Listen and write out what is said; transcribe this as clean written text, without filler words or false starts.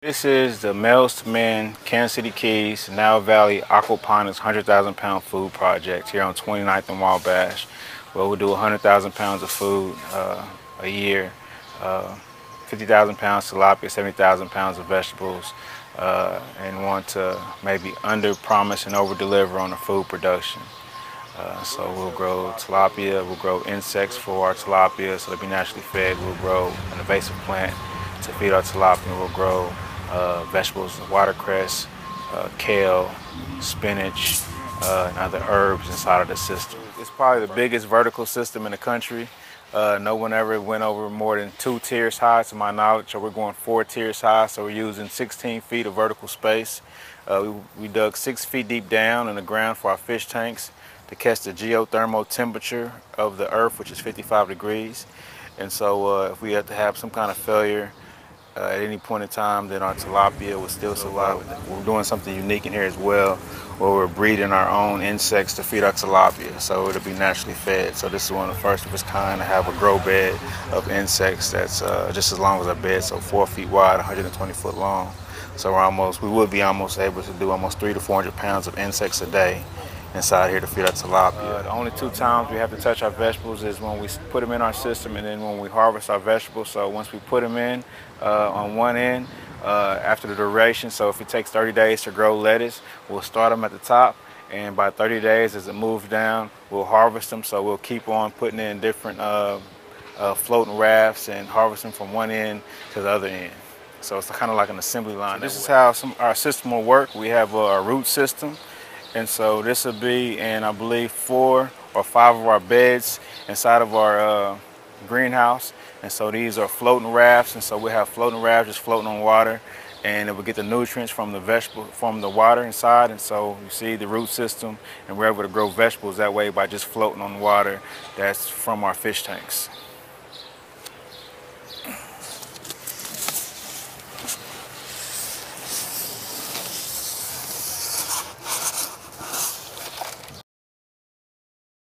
This is the Males to Men, Kansas City Keys, Nile Valley Aquaponics 100,000 pound food project here on 29th and Wabash, where we'll do 100,000 pounds of food a year, 50,000 pounds tilapia, 70,000 pounds of vegetables, and want to maybe under-promise and over-deliver on the food production. So we'll grow tilapia, we'll grow insects for our tilapia so they'll be naturally fed. We'll grow an invasive plant to feed our tilapia. We'll grow vegetables, watercress, kale, spinach, and other herbs inside of the system. It's probably the biggest vertical system in the country. No one ever went over more than 2 tiers high to my knowledge, so we're going 4 tiers high, so we're using 16 feet of vertical space. We dug 6 feet deep down in the ground for our fish tanks to catch the geothermal temperature of the earth, which is 55 degrees. And so if we had to have some kind of failure at any point in time, then our tilapia would still survive. We're doing something unique in here as well, where we're breeding our own insects to feed our tilapia, so it'll be naturally fed. So this is one of the first of its kind to have a grow bed of insects that's just as long as our bed, so 4 feet wide, 120 foot long. So we would be almost able to do almost 300 to 400 pounds of insects a day inside here to feed our tilapia. The only 2 times we have to touch our vegetables is when we put them in our system and then when we harvest our vegetables. So once we put them in on one end, after the duration, so if it takes 30 days to grow lettuce, we'll start them at the top, and by 30 days as it moves down, we'll harvest them. So we'll keep on putting in different floating rafts and harvest them from one end to the other end. So it's kind of like an assembly line. So this is how our system will work. We have a root system. And so this will be in, I believe, 4 or 5 of our beds inside of our greenhouse. And so these are floating rafts. And so we have floating rafts just floating on water. And it will get the nutrients from the from the water inside. And so you see the root system, and we're able to grow vegetables that way by just floating on water that's from our fish tanks.